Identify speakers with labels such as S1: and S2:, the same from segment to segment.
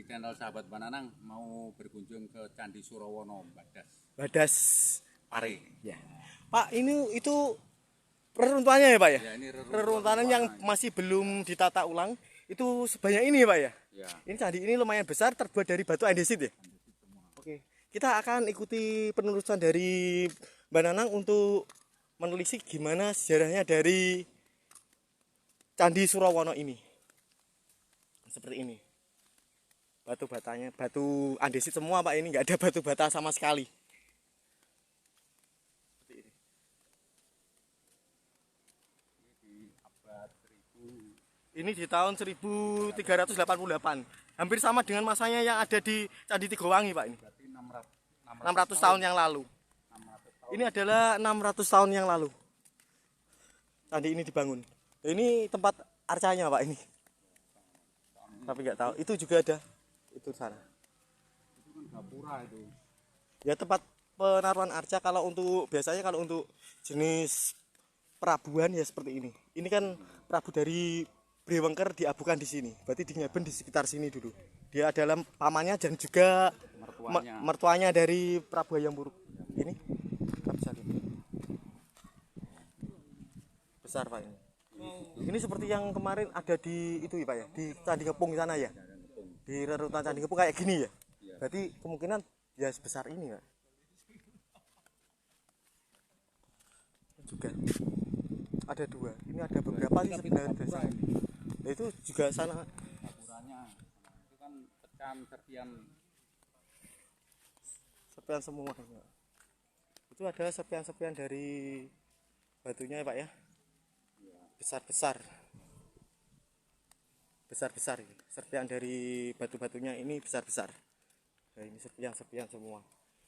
S1: channel Sahabat Bananang mau berkunjung ke Candi Surawono Badas.
S2: Badas
S1: Pare.
S2: ya. Pak, ini itu reruntuhannya ya Pak ya?
S1: Ya, ini
S2: Reruntuhan yang masih belum ditata ulang itu sebanyak ini ya Pak ya?
S1: Ya.
S2: Ini candi ini lumayan besar, terbuat dari batu andesit ya? Oke, kita akan ikuti penelusuran dari Mbak Nanang untuk menelisik gimana sejarahnya dari Candi Surawono ini. Seperti ini. Batu batanya, batu andesit semua Pak, ini nggak ada batu bata sama sekali.
S1: Di abad 1000.
S2: Ini di tahun 1388. Hampir sama dengan masanya yang ada di Candi Tigowangi Pak ini.
S1: Berarti
S2: 600 tahun yang lalu.
S1: 600 tahun.
S2: Ini adalah 600 tahun yang lalu candi ini dibangun. Ini tempat arcanya Pak ini. Tapi nggak tahu. Itu juga ada. Itu sana.
S1: Itu kan gapura itu.
S2: Ya tempat penaruhan arca kalau untuk biasanya kalau untuk jenis perabuan ya seperti ini. Ini kan Prabu dari Brewengker diabukan di sini. Berarti di Ngeben di sekitar sini dulu. Dia adalah pamannya dan juga mertuanya dari Prabu Hayam Wuruk. Ini kita bisa lihat. Besar Pak ini. Ini seperti yang kemarin ada di itu ya Pak ya, di Candi Kepung sana ya. Di reruntuhan Candi Kepung kayak gini ya. Berarti kemungkinan ya sebesar ini ya. Juga ada dua. Ini ada beberapa sih sebenarnya. Nah, itu juga sana.
S1: Gapuranya. Itu kan pecahan serpian.
S2: Serpian semua. Itu ada serpian-serpian dari batunya ya Pak ya. Besar-besar. Besar-besar ini. Serpian dari batu-batunya ini besar-besar. Nah, ini serpian-serpian semua.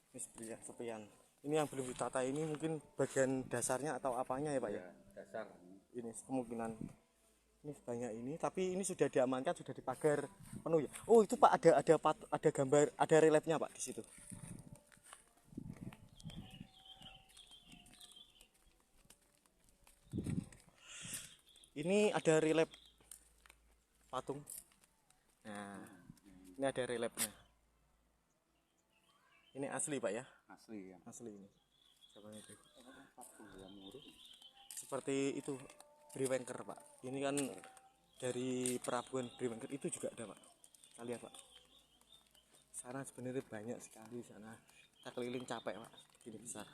S2: Ini serpian-serpian. Ini yang belum ditata ini mungkin bagian dasarnya atau apanya ya Pak ya?
S1: Dasar.
S2: Ini kemungkinan ini sebanyak ini, tapi ini sudah diamankan, sudah dipagar penuh ya. Oh itu Pak ada gambar, ada reliefnya Pak di situ. Ini ada relief patung. Nah, ini ada reliefnya. Ini asli Pak ya?
S1: Asli ya.
S2: Asli ini. Coba itu. Seperti itu Brewengker Pak. Ini kan dari perabuan Brewengker itu juga ada Pak. Kita lihat Pak. Sana sebenarnya banyak sekali sana. Kita keliling capek Pak. Ini besar.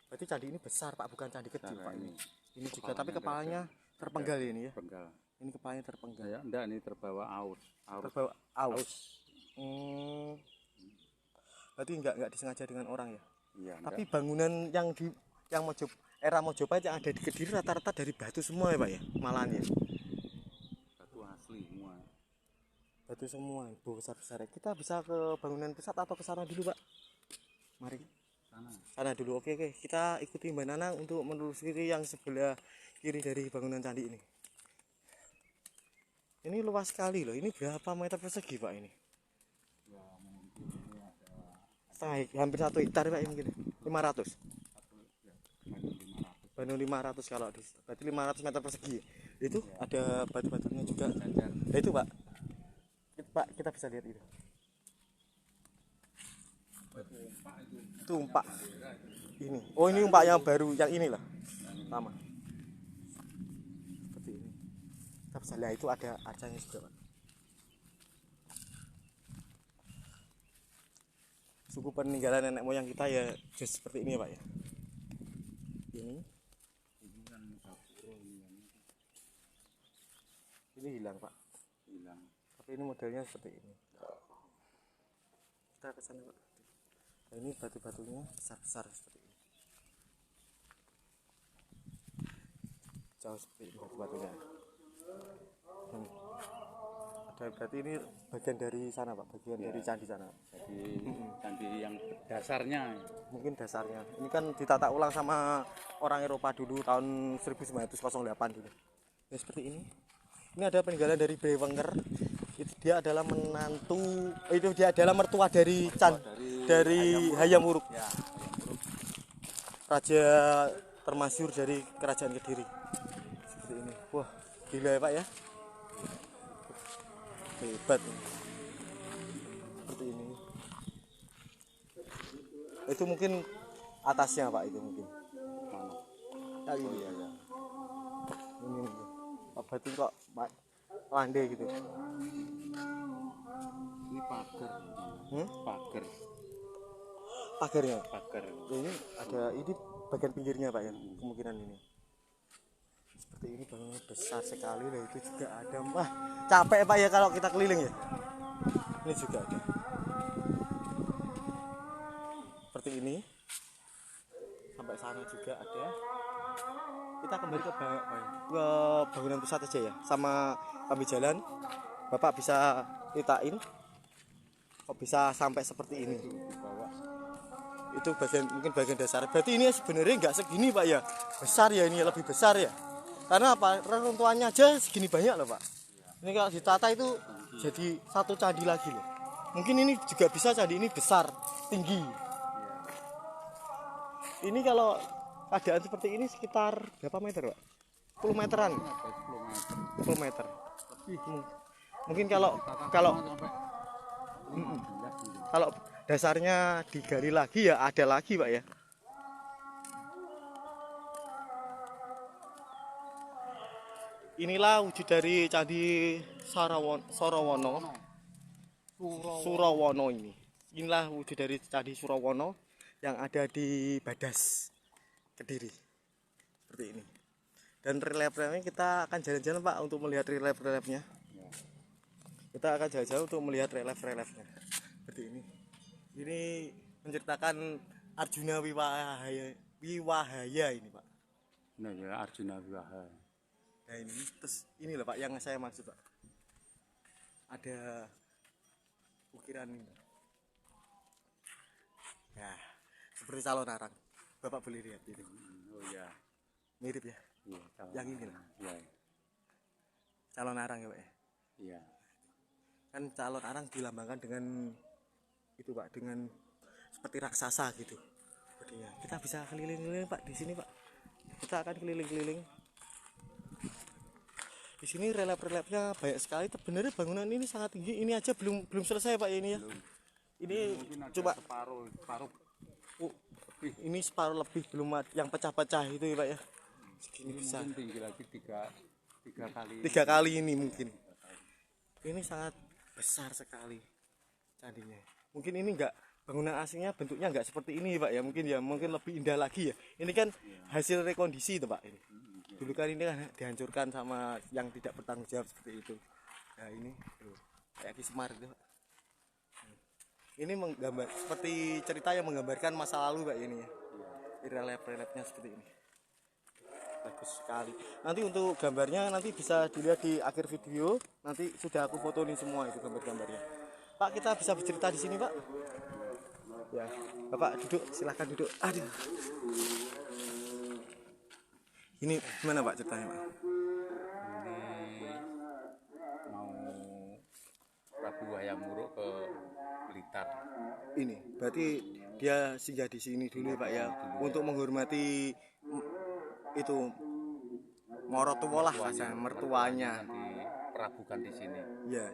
S2: Berarti candi ini besar Pak, bukan candi kecil Pak ini. Ini juga tapi kepalanya terpenggal ini ya.
S1: Penggal.
S2: Ini kepalanya terpenggal.
S1: Ya, enggak ini terbawa aus.
S2: Terbawa aus. Berarti enggak disengaja dengan orang ya.
S1: Iya,
S2: Tapi bangunan yang era Mojopahit yang ada di Kediri rata-rata dari batu semua ya Pak ya, malahan ya.
S1: batu asli semua.
S2: Batu semua, besar-besar. Kita bisa ke bangunan pusat atau ke sana dulu Pak? Mari. Sana dulu. Oke. Kita ikuti Mbak Nanang untuk menelusuri yang sebelah kiri dari bangunan candi ini. Ini luas sekali loh. Ini berapa meter persegi Pak ini?
S1: Ya, mungkin ini ada
S2: Hampir 1 hektar Pak mungkin. 500.
S1: Bandung 500.
S2: Bandung 500 kalau di berarti 500 meter persegi. Itu ada batu-batunya juga.
S1: Jajar.
S2: Nah, itu Pak. Pak, kita bisa lihat itu. Itu umpak. Ini. Oh, ini umpak yang baru, yang inilah. Sama. Seperti ini. Kita bisa lihat itu ada arcanya juga, Pak. Suku peninggalan nenek moyang kita ya just seperti ini ya Pak ya. Ini
S1: kan gapura ini.
S2: ini hilang Pak.
S1: Hilang.
S2: Tapi ini modelnya seperti ini. Kita ke sana Pak. Nah, ini batu-batunya besar-besar seperti ini. Jauh seperti ini batu-batunya. Ada berarti ini bagian dari sana Pak, bagian dari candi sana.
S1: Jadi candi yang dasarnya.
S2: Mungkin dasarnya. Ini kan ditata ulang sama orang Eropa dulu tahun 1908 dulu. Ya seperti ini. Ini ada peninggalan dari Brewengker. Itu dia adalah mertua dari Hayam Wuruk.
S1: Ya,
S2: Raja termasyhur dari kerajaan Kediri. Seperti ini. Wah, gila ya Pak ya. Hebat. Itu mungkin atasnya Pak, itu mungkin.
S1: Mana?
S2: Ya ini ya. Ini. Pak batu kok landai gitu.
S1: Ini pagar. Pagar.
S2: Pagarnya.
S1: Pagar.
S2: Ini ada ini bagian pinggirnya Pak ya, kemungkinan ini. Seperti ini bangunnya besar sekali lah, itu juga ada. Wah, capek Pak ya kalau kita keliling ya. Ini juga ada. Seperti ini. Sampai sana juga ada. Kita kembali ke bangunan pusat aja ya, sama kami jalan. Bapak bisa ceritain kok bisa sampai seperti ini. Itu bagian, mungkin bagian dasar. Berarti ini sebenarnya nggak segini Pak ya, besar ya, ini lebih besar ya. Karena apa, reruntuhannya aja segini banyak loh Pak. Ini kalau ditata itu jadi satu candi lagi loh. Mungkin ini juga bisa candi ini besar, tinggi. Ini kalau keadaan seperti ini sekitar berapa meter Pak? 10 meteran. 10 meter. Mungkin kalau dasarnya digali lagi ya ada lagi Pak ya. Inilah wujud dari Candi Surawono ini. Inilah wujud dari Candi Surawono yang ada di Badas, Kediri. Seperti ini. Dan relief-reliefnya kita akan jalan-jalan Pak untuk melihat relief-reliefnya. Kita akan jalan-jalan untuk melihat relief-reliefnya. Seperti ini. Ini menceritakan Arjuna Wiwahaya ini Pak.
S1: Nah ya, Arjuna Wiwahaya.
S2: Nah ini, terus ini loh Pak yang saya maksud Pak. Ada ukiran ini. Ya, seperti calon arang. Bapak boleh lihat ini.
S1: Oh ya.
S2: Mirip ya.
S1: Iya,
S2: yang ini lah.
S1: Iya.
S2: Calon arang ya Pak ya.
S1: Iya.
S2: Kan calon arang dilambangkan dengan itu Pak, dengan seperti raksasa gitu. Sepertinya. Kita bisa keliling-keliling Pak di sini Pak. Kita akan keliling-keliling. Di sini relief-reliefnya banyak sekali. Sebenarnya bangunan ini sangat tinggi. Ini aja belum selesai Pak ya ini ya. Ini coba
S1: separuh
S2: ini separuh lebih belum yang pecah-pecah itu ya Pak ya. Segini besar.
S1: mungkin tinggi lagi tiga kali.
S2: 3 kali ini mungkin. Ini sangat besar sekali candinya. Mungkin ini enggak, bangunan aslinya bentuknya enggak seperti ini Pak ya. Mungkin lebih indah lagi ya. Ini kan hasil rekondisi itu Pak ini. Dulu kan ini kan dihancurkan sama yang tidak bertanggung jawab seperti itu. Nah ini kayak Ki Semar itu Pak. Ini menggambar seperti cerita yang menggambarkan masa lalu Pak ini ya. Relief-reliefnya seperti ini. Bagus sekali. Nanti untuk gambarnya nanti bisa dilihat di akhir video. Nanti sudah aku fotoin semua itu gambar-gambarnya. Pak, kita bisa bercerita di sini Pak. Ya, Bapak duduk, silahkan duduk. Aduh. Ini gimana Pak ceritanya Pak?
S1: Ini mau Prabu Hayam Wuruk ke Blitar.
S2: Ini berarti dia singgah di sini dulu Pak ya, untuk menghormati itu mertuanya.
S1: Diperabukan di sini.
S2: Ya,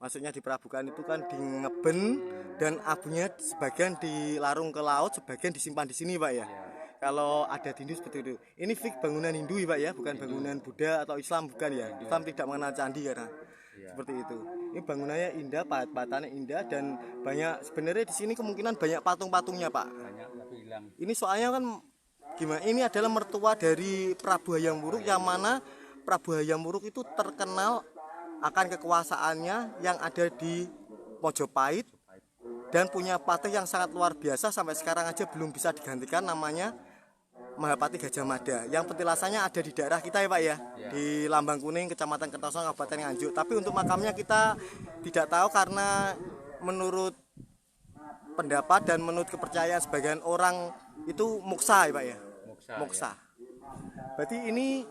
S2: maksudnya diperabukan itu kan di ngeben dan abunya sebagian dilarung ke laut, sebagian disimpan di sini Pak ya. Kalau ada di Hindu seperti itu. Ini fix bangunan Hindu Pak ya, bukan bangunan Buddha atau Islam, bukan ya. Islam tidak mengenal candi karena seperti itu. Ini bangunannya indah, pahat-pahatannya indah, dan banyak sebenarnya di sini kemungkinan banyak patung-patungnya Pak.
S1: Banyak tapi hilang.
S2: Ini soalnya kan gimana? Ini adalah mertua dari Prabu Hayam Wuruk, yang mana Prabu Hayam Wuruk itu terkenal akan kekuasaannya yang ada di Mojopahit dan punya patih yang sangat luar biasa, sampai sekarang aja belum bisa digantikan, namanya Mahapati Gajah Mada, yang petilasannya ada di daerah kita ya Pak ya, di Lambang Kuning, Kecamatan Kertosono, Kabupaten Nganjuk. Tapi untuk makamnya kita tidak tahu karena menurut pendapat dan menurut kepercayaan sebagian orang itu muksa ya Pak ya. Moksa. Berarti ini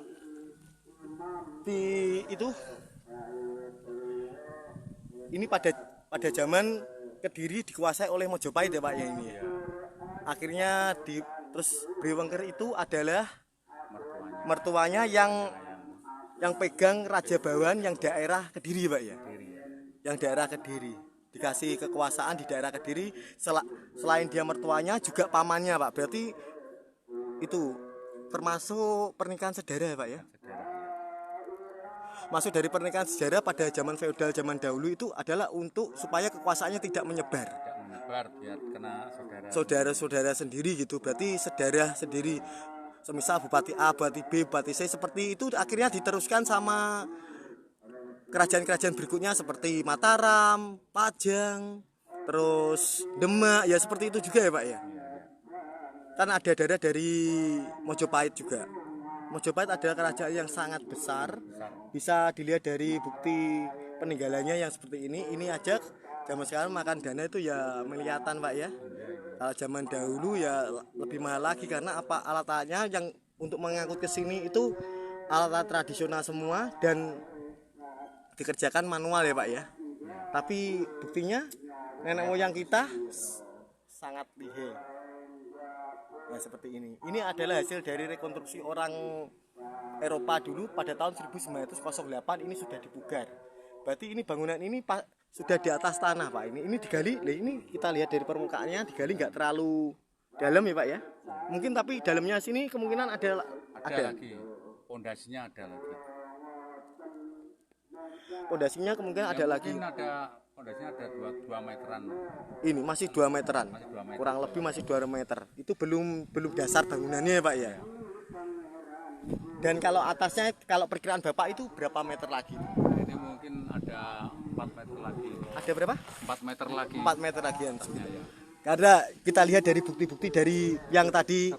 S2: ini pada zaman Kediri dikuasai oleh Mojopahit ya Pak ya ini. Akhirnya terus Brewengker itu adalah mertuanya yang pegang Raja Bawan yang daerah Kediri Pak ya. Yang daerah Kediri. dikasih kekuasaan di daerah Kediri. Selain dia mertuanya juga pamannya Pak. Berarti itu termasuk pernikahan sejarah ya Pak ya. Masuk dari pernikahan sejarah pada zaman feodal zaman dahulu itu adalah untuk supaya kekuasaannya tidak menyebar.
S1: Tidak menyebar biar kena
S2: Saudara-saudara sendiri gitu. Berarti saudara sendiri. Semisal Bupati A, Bupati B, Bupati C seperti itu akhirnya diteruskan sama kerajaan-kerajaan berikutnya seperti Mataram, Pajang, terus Demak ya seperti itu juga ya Pak ya. Kan ada daerah dari Mojopahit juga. Mojopahit adalah kerajaan yang sangat besar. Bisa dilihat dari bukti peninggalannya yang seperti ini. Ini aja zaman sekarang makan dana itu ya miliatan Pak ya. Kalau zaman dahulu ya lebih mahal lagi karena apa alat-alatnya yang untuk mengangkut ke sini itu alat-alat tradisional semua dan dikerjakan manual ya Pak ya. Tapi buktinya nenek moyang kita sangat lihai. Nah seperti ini. Ini adalah hasil dari rekonstruksi orang Eropa dulu pada tahun 1908 ini sudah dipugar. Berarti ini bangunan ini sudah di atas tanah Pak. Ini digali. Nah, ini kita lihat dari permukaannya digali nggak terlalu dalam ya Pak ya. Mungkin tapi dalamnya sini kemungkinan ada
S1: lagi. Pondasinya ada lagi.
S2: Pondasinya kemungkinan ada lagi.
S1: Pondasinya ada 2 meteran.
S2: Ini masih 2 meteran. Kurang lebih masih 2 meter. Itu belum dasar bangunannya ya Pak ya. Dan kalau atasnya kalau perkiraan Bapak itu berapa meter lagi?
S1: Ini mungkin ada 4 meter lagi.
S2: Ada berapa?
S1: 4 meter lagi.
S2: 4 meter lagi ya.
S3: Karena kita lihat dari bukti-bukti dari yang tadi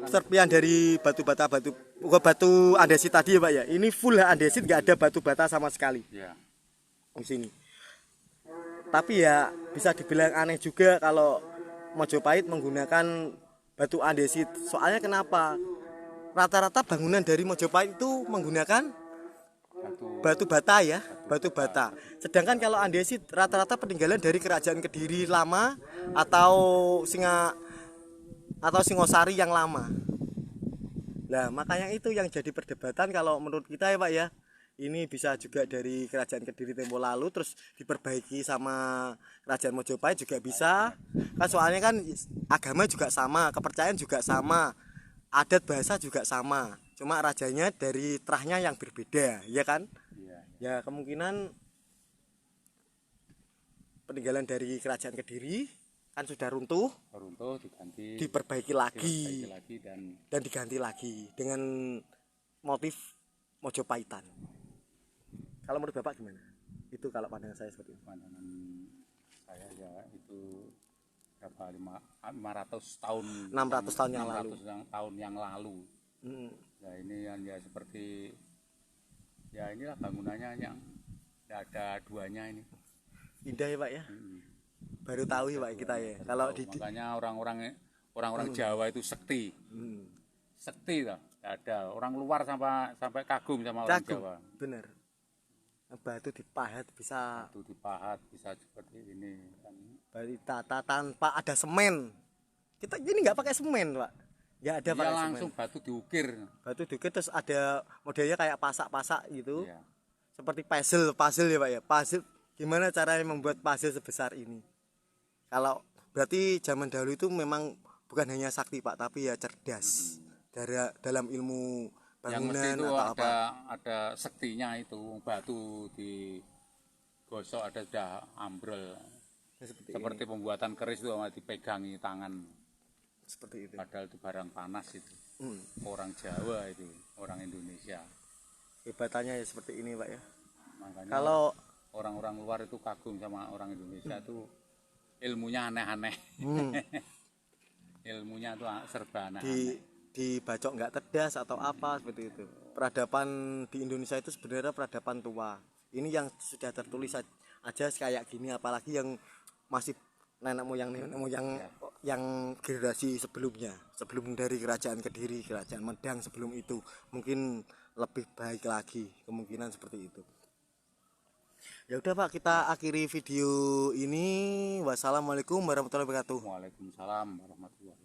S3: serpian dari batu bata batu andesit tadi ya Pak ya. Ini full andesit, nggak ada batu bata sama sekali.
S1: Ya.
S3: Di sini. Tapi ya bisa dibilang aneh juga kalau Mojopahit menggunakan batu andesit. Soalnya kenapa? Rata-rata bangunan dari Mojopahit itu menggunakan batu bata ya, batu bata. Sedangkan kalau andesit rata-rata peninggalan dari kerajaan Kediri lama atau Singosari yang lama. Nah, makanya itu yang jadi perdebatan kalau menurut kita ya Pak ya. Ini bisa juga dari kerajaan Kediri tempo lalu terus diperbaiki sama kerajaan Mojopahit juga bisa. Kan soalnya kan agama juga sama, kepercayaan juga sama. Adat bahasa juga sama, cuma rajanya dari terahnya yang berbeda, ya kan? Ya kemungkinan peninggalan dari kerajaan Kediri kan sudah runtuh
S1: diganti,
S3: diperbaiki lagi
S1: dan
S3: diganti lagi dengan motif Mojopahitan. Kalau menurut Bapak gimana? Itu kalau pandangan saya seperti itu.
S1: Pandangan saya ya itu berapa 500 tahun
S3: 600 tahun yang lalu.
S1: Tahun yang lalu. Nah ini yang ya seperti ya inilah bangunannya yang tidak ada duanya ini.
S3: Indah ya Pak ya. Baru tahu ya Pak kita ya. Kalau
S1: makanya orang-orang Jawa itu sekti. Sekti lah, tidak ada. Orang luar sampai kagum sama orang Jawa.
S3: Bener. Batu dipahat bisa
S1: seperti ini kan.
S3: Batu tata tanpa ada semen. Kita ini nggak pakai semen Pak, nggak ada pakai
S1: langsung semen. Batu diukir
S3: terus ada modelnya kayak pasak-pasak gitu ya. Seperti puzzle ya Pak ya. Puzzle gimana caranya membuat puzzle sebesar ini. Kalau berarti zaman dahulu itu memang bukan hanya sakti Pak tapi ya cerdas dalam ilmu bangunan
S1: yang itu
S3: atau
S1: ada sektinya itu batu digosok ada sudah ambrol seperti pembuatan keris itu dipegangi tangan
S3: seperti itu.
S1: Padahal itu barang panas itu. Orang Jawa itu orang Indonesia
S3: hebatannya ya seperti ini Pak ya.
S1: Makanya
S3: kalau
S1: orang-orang luar itu kagum sama orang Indonesia itu ilmunya aneh-aneh. Ilmunya itu serba aneh-aneh.
S3: Dibacok nggak cerdas atau apa seperti itu. Peradaban di Indonesia itu sebenarnya peradaban tua. Ini yang sudah tertulis aja kayak gini, apalagi yang masih nenek moyang yang generasi sebelumnya, sebelum dari kerajaan Kediri, kerajaan Medang sebelum itu mungkin lebih baik lagi, kemungkinan seperti itu. Ya udah Pak, kita akhiri video ini. Wassalamualaikum warahmatullahi wabarakatuh.
S1: Waalaikumsalam warahmatullahi wabarakatuh.